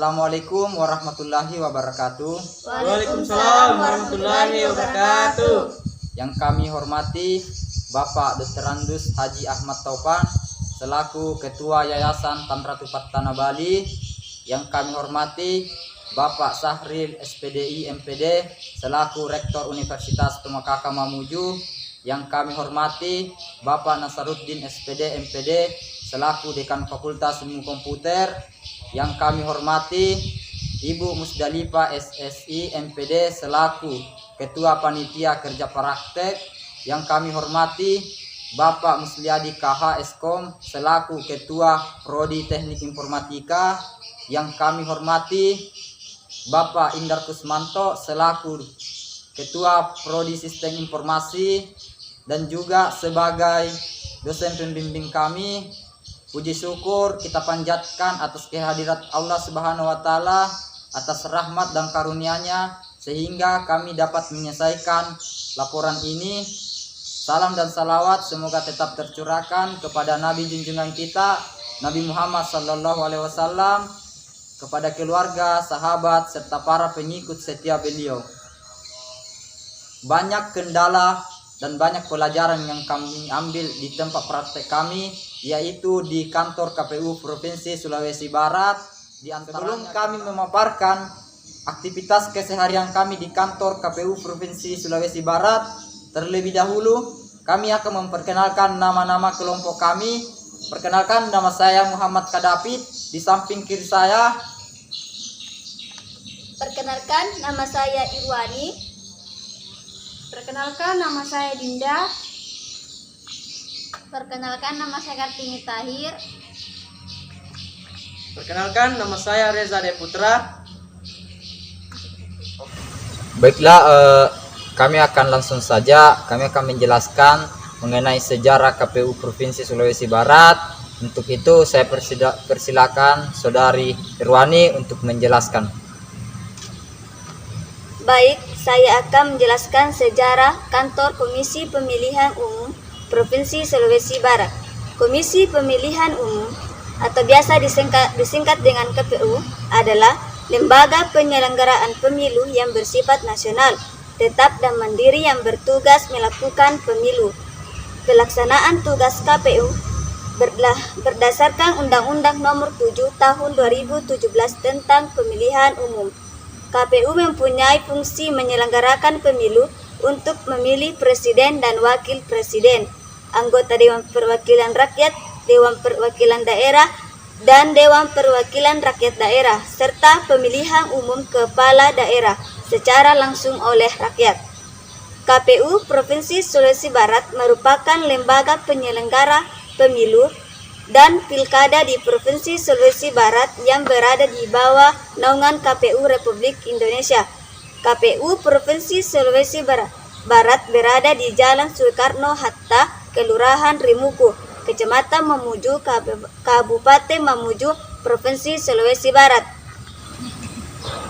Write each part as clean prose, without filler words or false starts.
Assalamualaikum warahmatullahi wabarakatuh. Waalaikumsalam warahmatullahi wabarakatuh. Yang kami hormati Bapak Dr. Andus Haji Ahmad Taufan selaku Ketua Yayasan Tamratu Pattana Bali. Yang kami hormati Bapak Sahril SPDI MPD selaku Rektor Universitas Tumakaka Mamuju. Yang kami hormati Bapak Nasaruddin SPD MPD selaku Dekan Fakultas Ilmu Komputer. Yang kami hormati Ibu Musdalifah SSI MPD selaku Ketua Panitia Kerja Praktek. Yang kami hormati Bapak Musliadi KH Eskom selaku Ketua Prodi Teknik Informatika. Yang kami hormati Bapak Indar Kusmanto selaku Ketua Prodi Sistem Informasi dan juga sebagai dosen pembimbing kami. Puji syukur kita panjatkan atas kehadirat Allah Subhanahu wa taala, atas rahmat dan karunia-Nya sehingga kami dapat menyelesaikan laporan ini. Salam dan salawat semoga tetap tercurahkan kepada Nabi junjungan kita Nabi Muhammad sallallahu alaihi wasallam, kepada keluarga, sahabat serta para pengikut setia beliau. Banyak kendala dan banyak pelajaran yang kami ambil di tempat praktek kami, yaitu di kantor KPU Provinsi Sulawesi Barat. Sebelum kami memaparkan aktivitas keseharian kami di kantor KPU Provinsi Sulawesi Barat, terlebih dahulu kami akan memperkenalkan nama-nama kelompok kami. Perkenalkan, nama saya Muhammad Kadapit, di samping kiri saya. Perkenalkan, nama saya Irwani. Perkenalkan, nama saya Dinda. Perkenalkan, nama saya Kartini Tahir. Perkenalkan, nama saya Reza Deputra. Baiklah, kami akan langsung saja. Kami akan menjelaskan mengenai sejarah KPU Provinsi Sulawesi Barat. Untuk itu saya persilakan Saudari Irwani untuk menjelaskan. Baik, saya akan menjelaskan sejarah Kantor Komisi Pemilihan Umum Provinsi Sulawesi Barat. Komisi Pemilihan Umum atau biasa disingkat dengan KPU adalah lembaga penyelenggaraan pemilu yang bersifat nasional, tetap dan mandiri yang bertugas melakukan pemilu. Pelaksanaan tugas KPU berdasarkan Undang-Undang Nomor 7 Tahun 2017 tentang Pemilihan Umum. KPU mempunyai fungsi menyelenggarakan pemilu untuk memilih presiden dan wakil presiden, anggota Dewan Perwakilan Rakyat, Dewan Perwakilan Daerah, dan Dewan Perwakilan Rakyat Daerah, serta pemilihan umum kepala daerah secara langsung oleh rakyat. KPU Provinsi Sulawesi Barat merupakan lembaga penyelenggara pemilu dan pilkada di Provinsi Sulawesi Barat yang berada di bawah naungan KPU Republik Indonesia. KPU Provinsi Sulawesi Barat berada di Jalan Soekarno-Hatta, Kelurahan Rimuku, Kecamatan Mamuju, Kabupaten Mamuju, Provinsi Sulawesi Barat.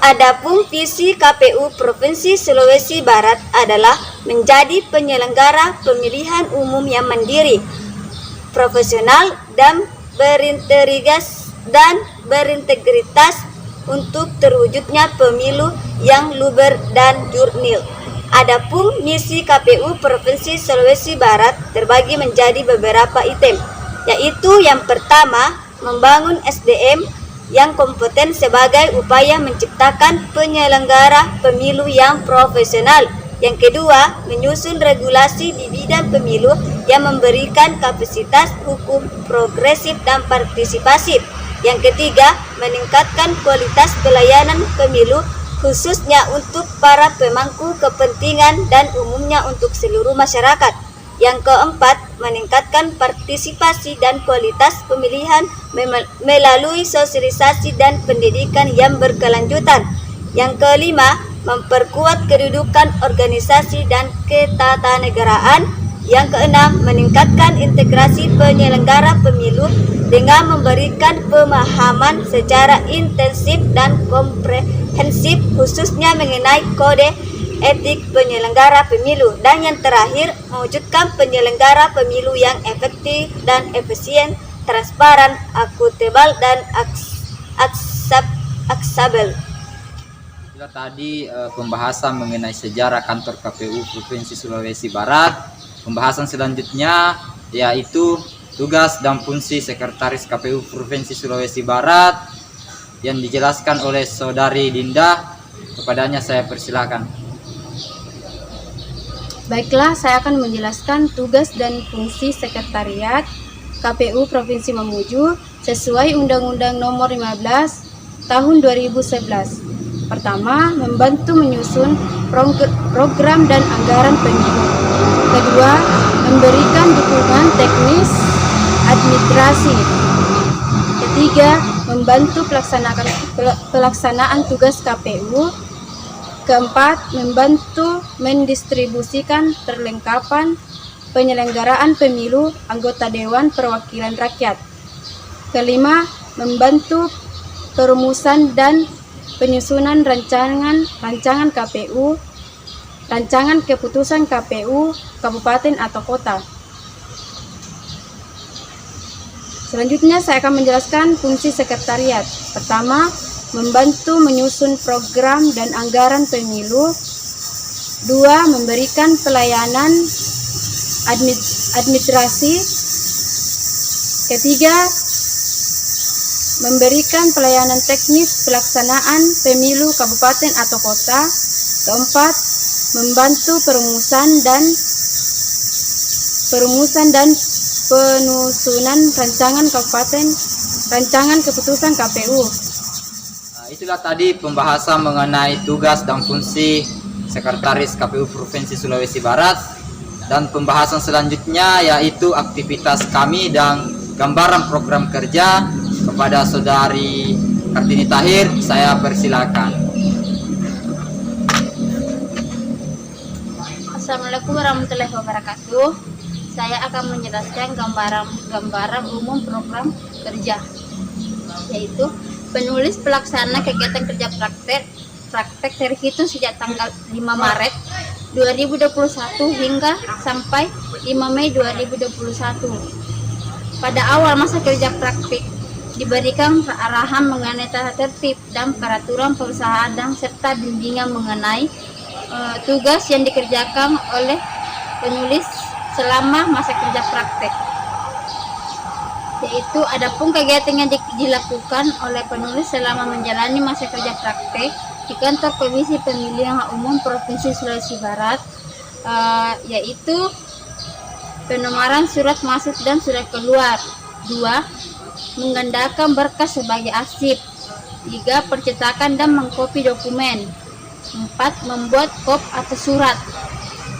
Adapun visi KPU Provinsi Sulawesi Barat adalah menjadi penyelenggara pemilihan umum yang mandiri, profesional dan berintegritas untuk terwujudnya pemilu yang luber dan jurnil. Adapun misi KPU Provinsi Sulawesi Barat terbagi menjadi beberapa item, yaitu yang pertama, membangun SDM yang kompeten sebagai upaya menciptakan penyelenggara pemilu yang profesional. Yang kedua, menyusun regulasi di bidang pemilu yang memberikan kapasitas hukum progresif dan partisipasif. Yang ketiga, meningkatkan kualitas pelayanan pemilu khususnya untuk para pemangku kepentingan dan umumnya untuk seluruh masyarakat. Yang keempat, meningkatkan partisipasi dan kualitas pemilihan melalui sosialisasi dan pendidikan yang berkelanjutan. Yang kelima, memperkuat kedudukan organisasi dan ketatanegaraan. Yang keenam, meningkatkan integrasi penyelenggara pemilu dengan memberikan pemahaman secara intensif dan komprehensif khususnya mengenai kode etik penyelenggara pemilu. Dan yang terakhir, mewujudkan penyelenggara pemilu yang efektif dan efisien, transparan, akuntabel dan Aksabel. Itulah tadi pembahasan mengenai sejarah kantor KPU Provinsi Sulawesi Barat. Pembahasan selanjutnya yaitu tugas dan fungsi Sekretaris KPU Provinsi Sulawesi Barat yang dijelaskan oleh Saudari Dinda. Kepadanya saya persilakan. Baiklah, saya akan menjelaskan tugas dan fungsi Sekretariat KPU Provinsi Mamuju sesuai Undang-Undang Nomor 15 Tahun 2011. Pertama, membantu menyusun program dan anggaran pemilu. Kedua, memberikan dukungan teknis administrasi. Ketiga, membantu pelaksanaan tugas KPU. Keempat, membantu mendistribusikan perlengkapan penyelenggaraan pemilu anggota Dewan Perwakilan Rakyat. Kelima, membantu perumusan dan penyusunan rancangan KPU, rancangan keputusan KPU kabupaten atau kota. Selanjutnya saya akan menjelaskan fungsi sekretariat. Pertama, membantu menyusun program dan anggaran pemilu. Dua, memberikan pelayanan administrasi. Ketiga, memberikan pelayanan teknis pelaksanaan pemilu kabupaten atau kota. Keempat, membantu perumusan dan penyusunan rancangan keputusan KPU. Itulah tadi pembahasan mengenai tugas dan fungsi Sekretaris KPU Provinsi Sulawesi Barat, dan pembahasan selanjutnya yaitu aktivitas kami dan gambaran program kerja. Kepada Saudari Kartini Tahir saya persilakan. Assalamualaikum warahmatullahi wabarakatuh. Saya akan menjelaskan gambaran umum program kerja, yaitu penulis pelaksana kegiatan kerja praktek terhitung sejak tanggal 5 Maret 2021 hingga sampai 5 Mei 2021. Pada awal masa kerja praktik diberikan arahan mengenai tata tertib dan peraturan perusahaan dan serta bimbingan mengenai tugas yang dikerjakan oleh penulis selama masa kerja praktek. Yaitu adapun kegiatan yang dilakukan oleh penulis selama menjalani masa kerja praktek di kantor Komisi Pemilihan Umum Provinsi Sulawesi Barat, yaitu penomoran surat masuk dan surat keluar. 2. Menggandakan berkas sebagai arsip. 3. Percetakan dan mengkopi dokumen. 4. Membuat kop atau surat.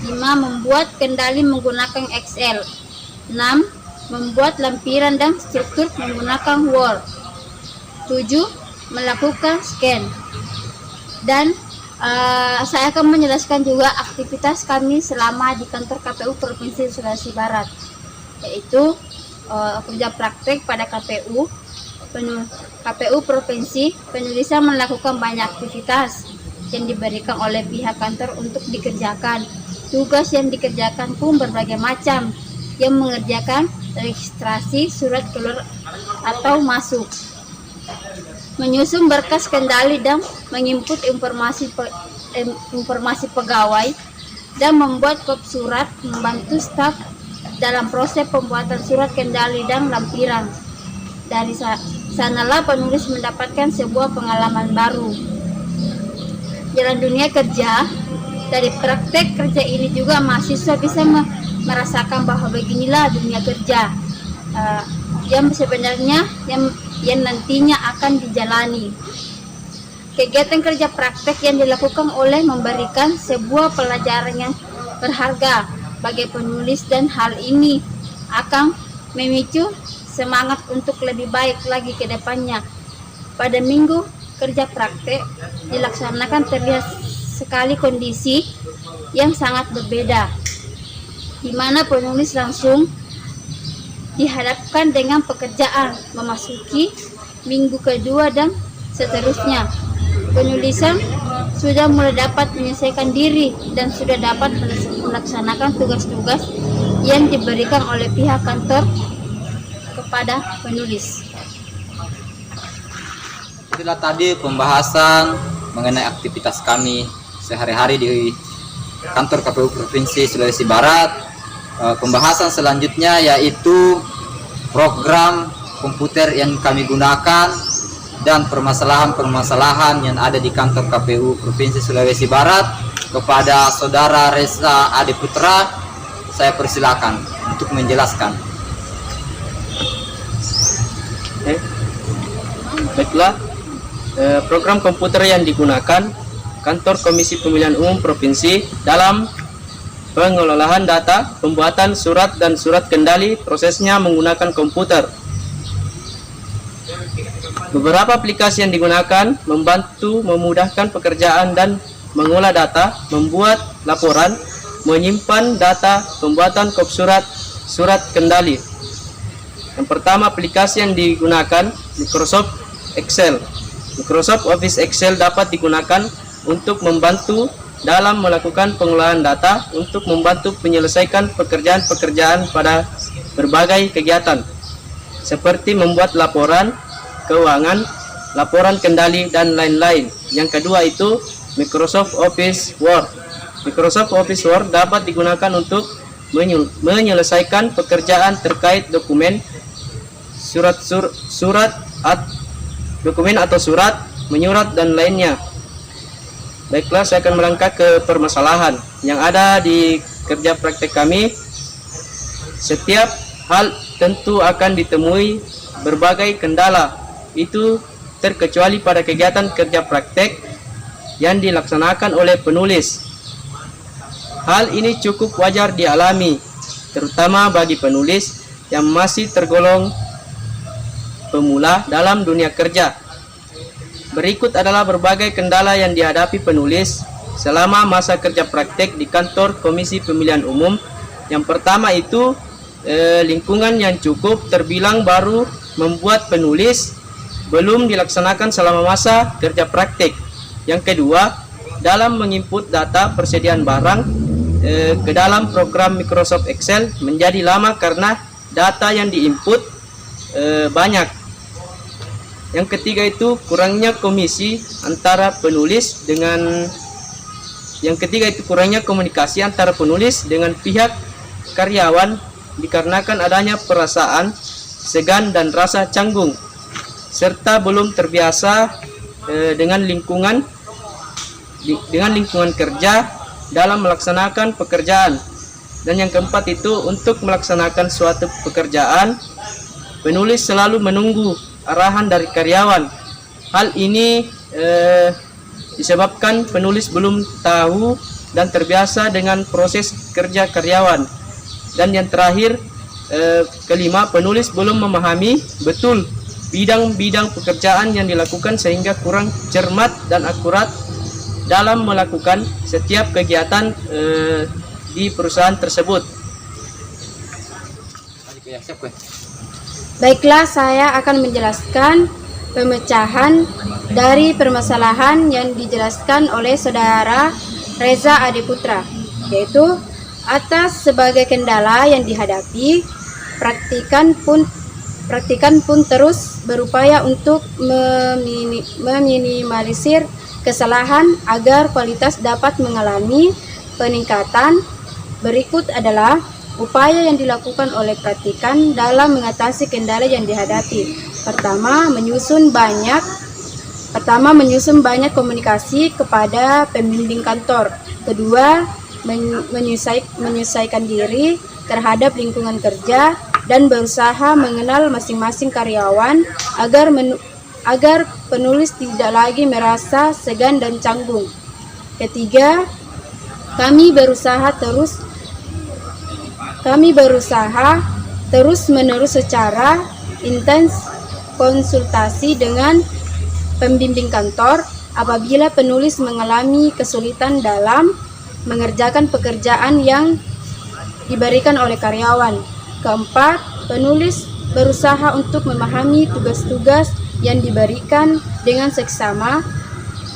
5. Membuat kendali menggunakan Excel. 6. Membuat lampiran dan struktur menggunakan Word. 7. Melakukan scan. Dan saya akan menjelaskan juga aktivitas kami selama di kantor KPU Provinsi Sulawesi Barat, yaitu kerja praktek pada KPU Provinsi. Penulisan melakukan banyak aktivitas yang diberikan oleh pihak kantor untuk dikerjakan. Tugas yang dikerjakan pun berbagai macam, yang mengerjakan registrasi surat keluar atau masuk, menyusun berkas kendali dan menginput informasi pegawai, dan membuat kop surat, membantu staf dalam proses pembuatan surat kendali dan lampiran. Dari sanalah penulis mendapatkan sebuah pengalaman baru. Jalan dunia kerja. Dari praktek kerja ini juga mahasiswa bisa merasakan bahwa beginilah dunia kerja yang sebenarnya yang nantinya akan dijalani. Kegiatan kerja praktek yang dilakukan oleh memberikan sebuah pelajaran yang berharga bagi penulis, dan hal ini akan memicu semangat untuk lebih baik lagi ke depannya. Pada minggu kerja praktek dilaksanakan terlihat sekali kondisi yang sangat berbeda, di mana penulis langsung dihadapkan dengan pekerjaan memasuki minggu kedua dan seterusnya. Penulisan sudah mulai dapat menyelesaikan diri dan sudah dapat melaksanakan tugas-tugas yang diberikan oleh pihak kantor kepada penulis. Itulah tadi pembahasan mengenai aktivitas kami sehari-hari di kantor KPU Provinsi Sulawesi Barat. Pembahasan selanjutnya yaitu program komputer yang kami gunakan dan permasalahan-permasalahan yang ada di kantor KPU Provinsi Sulawesi Barat. Kepada Saudara Reza Ade Putra, saya persilakan untuk menjelaskan. Baiklah, program komputer yang digunakan Kantor Komisi Pemilihan Umum Provinsi dalam pengelolaan data, pembuatan surat dan surat kendali, prosesnya menggunakan komputer. Beberapa aplikasi yang digunakan membantu memudahkan pekerjaan dan mengolah data, membuat laporan, menyimpan data, pembuatan kop surat, surat kendali. Yang pertama, aplikasi yang digunakan Microsoft Excel. Microsoft Office Excel dapat digunakan untuk membantu dalam melakukan pengolahan data untuk membantu menyelesaikan pekerjaan-pekerjaan pada berbagai kegiatan seperti membuat laporan keuangan, laporan kendali, dan lain-lain. Yang kedua itu Microsoft Office Word. Microsoft Office Word dapat digunakan untuk menyelesaikan pekerjaan terkait dokumen, dokumen atau surat, menyurat, dan lainnya. Baiklah, saya akan melangkah ke permasalahan yang ada di kerja praktek kami. Setiap hal tentu akan ditemui berbagai kendala, itu terkecuali pada kegiatan kerja praktek yang dilaksanakan oleh penulis. Hal ini cukup wajar dialami, terutama bagi penulis yang masih tergolong pemula dalam dunia kerja. Berikut adalah berbagai kendala yang dihadapi penulis selama masa kerja praktek di kantor Komisi Pemilihan Umum. Yang pertama itu lingkungan yang cukup terbilang baru membuat penulis belum dilaksanakan selama masa kerja praktek. Yang kedua, dalam menginput data persediaan barang ke dalam program Microsoft Excel menjadi lama karena data yang diinput banyak. Yang ketiga itu kurangnya komunikasi antara penulis dengan pihak karyawan dikarenakan adanya perasaan segan dan rasa canggung serta belum terbiasa dengan lingkungan kerja dalam melaksanakan pekerjaan. Dan yang keempat itu untuk melaksanakan suatu pekerjaan penulis selalu menunggu arahan dari karyawan. Hal ini disebabkan penulis belum tahu dan terbiasa dengan proses kerja karyawan. Dan yang terakhir, kelima, penulis belum memahami betul bidang-bidang pekerjaan yang dilakukan sehingga kurang cermat dan akurat dalam melakukan setiap kegiatan di perusahaan tersebut. Baiklah, saya akan menjelaskan pemecahan dari permasalahan yang dijelaskan oleh Saudara Reza Ade Putra, yaitu atas sebagai kendala yang dihadapi, praktikan pun terus berupaya untuk meminimalisir kesalahan agar kualitas dapat mengalami peningkatan. Berikut adalah upaya yang dilakukan oleh praktikan dalam mengatasi kendala yang dihadapi. Pertama, menyusun banyak komunikasi kepada pembimbing kantor. Kedua, menyesuaikan diri terhadap lingkungan kerja dan berusaha mengenal masing-masing karyawan agar penulis tidak lagi merasa segan dan canggung. Ketiga, kami berusaha terus-menerus secara intens konsultasi dengan pembimbing kantor apabila penulis mengalami kesulitan dalam mengerjakan pekerjaan yang diberikan oleh karyawan. Keempat, penulis berusaha untuk memahami tugas-tugas yang diberikan dengan seksama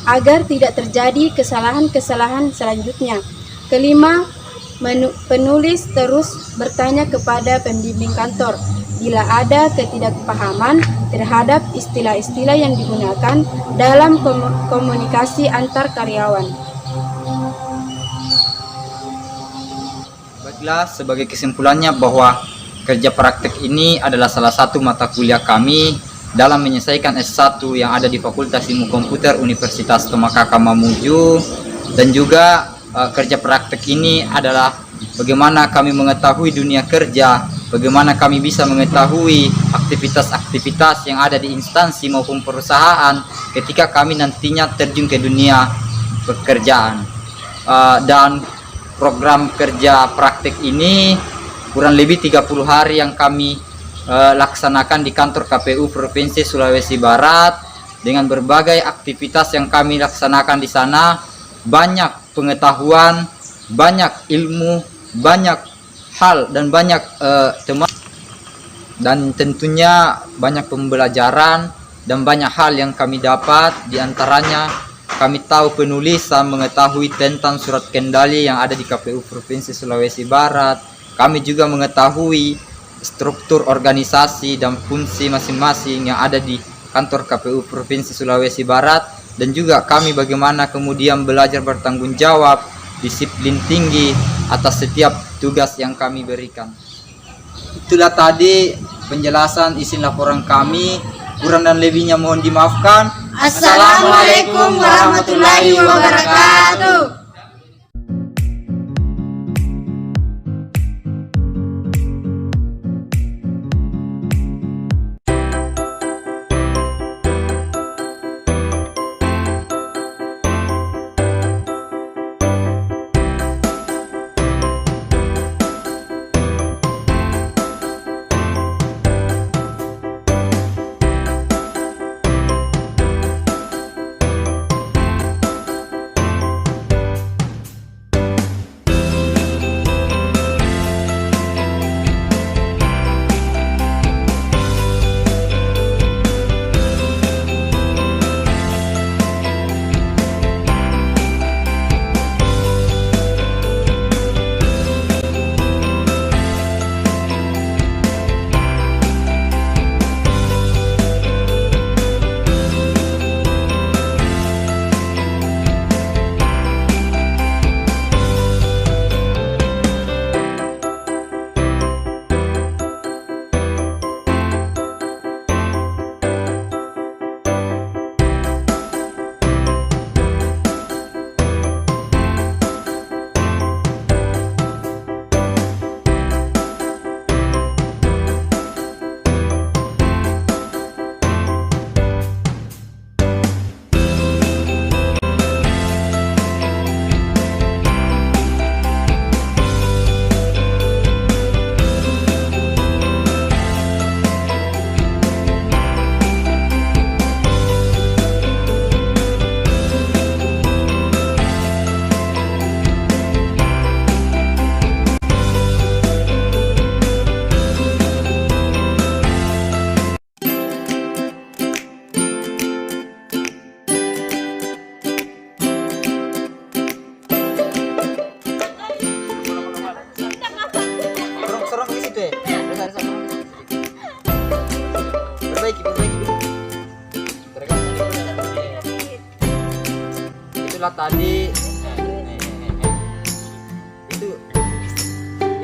agar tidak terjadi kesalahan-kesalahan selanjutnya. Kelima, Penulis terus bertanya kepada pembimbing kantor bila ada ketidakpahaman terhadap istilah-istilah yang digunakan dalam komunikasi antar karyawan. Baiklah, sebagai kesimpulannya bahwa kerja praktek ini adalah salah satu mata kuliah kami dalam menyelesaikan S1 yang ada di Fakultas Ilmu Komputer Universitas Tomakaka Mamuju, dan juga kerja praktek ini adalah bagaimana kami mengetahui dunia kerja, bagaimana kami bisa mengetahui aktivitas-aktivitas yang ada di instansi maupun perusahaan ketika kami nantinya terjun ke dunia pekerjaan. Dan program kerja praktek ini kurang lebih 30 hari yang kami laksanakan di kantor KPU Provinsi Sulawesi Barat, dengan berbagai aktivitas yang kami laksanakan di sana. Banyak pengetahuan, banyak ilmu, banyak hal, dan banyak teman, dan tentunya banyak pembelajaran dan banyak hal yang kami dapat. Di antaranya kami tahu penulisan, mengetahui tentang surat kendali yang ada di KPU Provinsi Sulawesi Barat. Kami juga mengetahui struktur organisasi dan fungsi masing-masing yang ada di kantor KPU Provinsi Sulawesi Barat, dan juga kami bagaimana kemudian belajar bertanggung jawab, disiplin tinggi atas setiap tugas yang kami berikan. Itulah tadi penjelasan isi laporan kami. Kurang dan lebihnya mohon dimaafkan. Assalamualaikum warahmatullahi wabarakatuh. Itulah tadi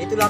itulah